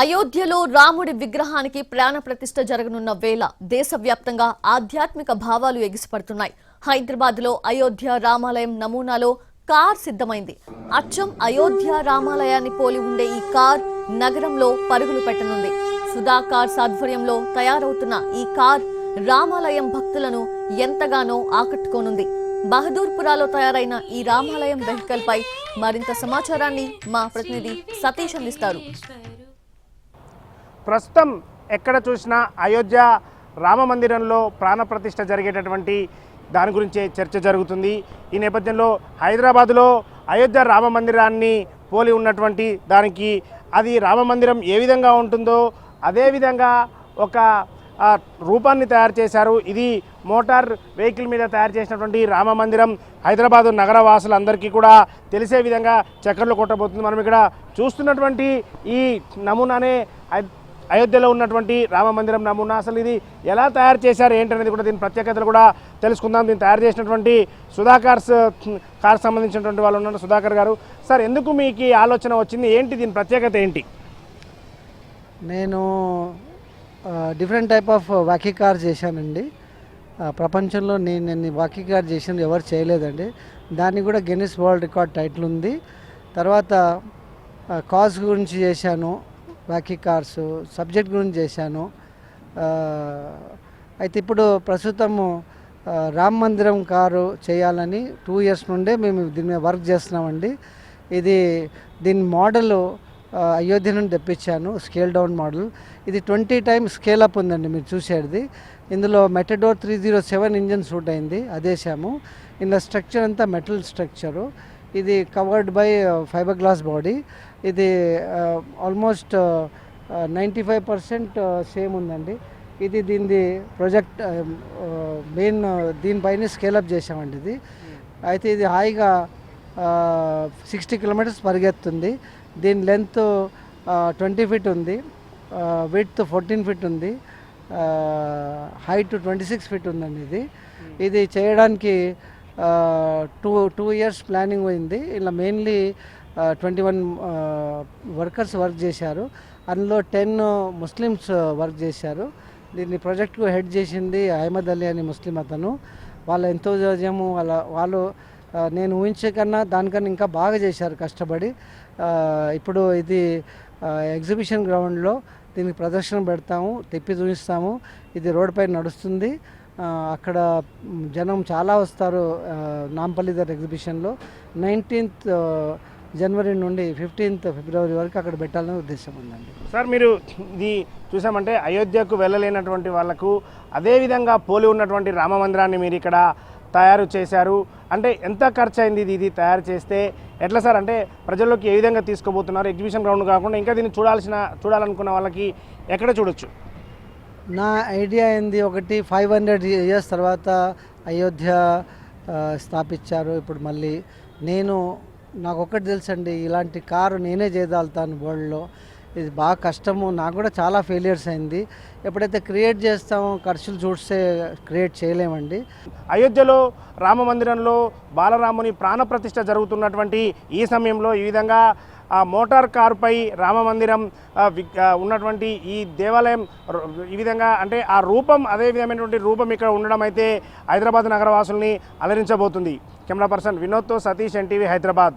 అయోధ్యలో రాముడి విగ్రహానికి ప్రాణ ప్రతిష్ఠ జరగనున్న వేళ దేశవ్యాప్తంగా ఆధ్యాత్మిక భావాలు ఎగిసిపడుతున్నాయి. హైదరాబాద్ లో అయోధ్య రామాలయం నమూనాలో కార్ సిద్ధమైంది. అచ్చం అయోధ్య రామాలయాన్ని పోలి ఉండే ఈ కార్ నగరంలో పరుగులు పెట్టనుంది. సుధా కార్స్ ఆధ్వర్యంలో తయారవుతున్న ఈ కార్ రామాలయం భక్తులను ఎంతగానో ఆకట్టుకోనుంది. బహదూర్పురాలో తయారైన ఈ రామాలయం వెహికల్ పై మరింత సమాచారాన్ని మా ప్రతినిధి సతీష్ అందిస్తారు. ప్రస్తుతం ఎక్కడ చూసినా అయోధ్య రామ మందిరంలో ప్రాణప్రతిష్ఠ జరిగేటటువంటి దాని గురించే చర్చ జరుగుతుంది. ఈ నేపథ్యంలో హైదరాబాదులో అయోధ్య రామ మందిరాన్ని పోలి ఉన్నటువంటి దానికి అది రామ మందిరం ఏ విధంగా ఉంటుందో అదేవిధంగా ఒక రూపాన్ని తయారు చేశారు. ఇది మోటార్ వెహికల్ మీద తయారు చేసినటువంటి రామ మందిరం హైదరాబాదు నగర వాసులందరికీ కూడా తెలిసే విధంగా చక్కర్లు కొట్టబోతుంది. మనం ఇక్కడ చూస్తున్నటువంటి ఈ నమూనానే అయోధ్యలో ఉన్నటువంటి రామ మందిరం నమూనా. అసలు ఇది ఎలా తయారు చేశారు ఏంటనేది కూడా దీని ప్రత్యేకతలు కూడా తెలుసుకుందాం. దీన్ని తయారు చేసినటువంటి సుధాకర్ సంబంధించినటువంటి వాళ్ళు ఉన్నారు. సుధాకర్ గారు, సార్ ఎందుకు మీకు ఈ ఆలోచన వచ్చింది, ఏంటి దీని ప్రత్యేకత ఏంటి? నేను different type of walkie car చేశానండి. ప్రపంచంలో నేను వాకీ కార్ చేసింది ఎవరు చేయలేదండి. దానికి కూడా గిన్నిస్ వరల్డ్ రికార్డ్ టైటిల్ ఉంది. తర్వాత కాజ్ గురించి చేశాను, వాకీ కార్స్ సబ్జెక్ట్ గురించి చేశాను. అయితే ఇప్పుడు ప్రస్తుతము రామ మందిరం కారు చేయాలని 2 years నుండే మేము దీని మీద వర్క్ చేస్తున్నామండి. దీని మోడల్ అయోధ్య నుండి తెప్పించాను, స్కేల్ డౌన్ మోడల్. ఇది 20 times స్కేల్ అప్ ఉందండి మీరు చూసేది. ఇందులో మెటడోర్ 307 ఇంజన్ సూట్ అయింది, అదేసాము. ఇందులో స్ట్రక్చర్ అంతా మెటల్ స్ట్రక్చరు. ఇది covered by fibre glass body. ఇది ఆల్మోస్ట్ 95% సేమ్ ఉందండి. ఇది దీనిది ప్రాజెక్ట్ మెయిన్ దీనిపైన స్కేలప్ చేసామండి ఇది. అయితే ఇది హాయిగా 60 kilometers పరిగెత్తుంది. దీని లెంత్ 20 feet ఉంది, విడ్త్ 14 feet ఉంది, హైట్ 26 feet ఉందండి. ఇది చేయడానికి 2 years ప్లానింగ్ అయింది. ఇలా మెయిన్లీ 21 వర్కర్స్ వర్క్ చేశారు. అందులో 10 ముస్లిమ్స్ వర్క్ చేశారు. దీన్ని ప్రాజెక్ట్కు హెడ్ చేసింది అహ్మద్ అలీ అని ముస్లిం అతను. వాళ్ళ ఎంతోజము వాళ్ళు నేను ఊహించే కన్నా దానికన్నా ఇంకా బాగా చేశారు కష్టపడి. ఇప్పుడు ఇది ఎగ్జిబిషన్ గ్రౌండ్లో దీనికి ప్రదర్శన పెడతాము, తిప్పి చూపిస్తాము. ఇది రోడ్ పైన నడుస్తుంది. అక్కడ జనం చాలా వస్తారు. నాంపల్లి దగ్గర ఎగ్జిబిషన్లో 19th January నుండి 15th February వరకు అక్కడ పెట్టాలని ఉద్దేశం ఉందండి. సార్, మీరు ఇది చూసామంటే అయోధ్యకు వెళ్ళలేనటువంటి వాళ్ళకు అదేవిధంగా పోలి ఉన్నటువంటి రామ మందిరాన్ని మీరు ఇక్కడ తయారు చేశారు. అంటే ఎంత ఖర్చు అయింది ఇది తయారు చేస్తే? ఎట్లా సార్, అంటే ప్రజల్లోకి ఏ విధంగా తీసుకోబోతున్నారు? ఎగ్జిబిషన్ గ్రౌండ్ కాకుండా ఇంకా దీన్ని చూడాలనుకున్న వాళ్ళకి ఎక్కడ చూడొచ్చు? నా ఐడియా ఏంది, ఒకటి 500 years తర్వాత అయోధ్య స్థాపించారు. ఇప్పుడు మళ్ళీ నాకు ఒకటి తెలుసండి, ఇలాంటి కారు నేనే చేయగలుగుతాను వరల్డ్లో. ఇది బాగా కష్టము, నాకు కూడా చాలా ఫెయిలియర్స్ అయింది. ఎప్పుడైతే క్రియేట్ చేస్తామో ఖర్చులు చూస్తే క్రియేట్ చేయలేమండి. అయోధ్యలో రామ మందిరంలో బాలరాముని ప్రాణప్రతిష్ఠ జరుగుతున్నటువంటి ఈ సమయంలో ఈ విధంగా మోటార్ కారుపై రామ మందిరం ఉన్నటువంటి ఈ దేవాలయం ఈ విధంగా అంటే ఆ రూపం అదే విధమైనటువంటి రూపం ఇక్కడ ఉండడం అయితే హైదరాబాద్ నగరవాసుల్ని అలరించబోతుంది. కెమెరా పర్సన్ వినోద్తో సతీష్, NTV, హైదరాబాద్.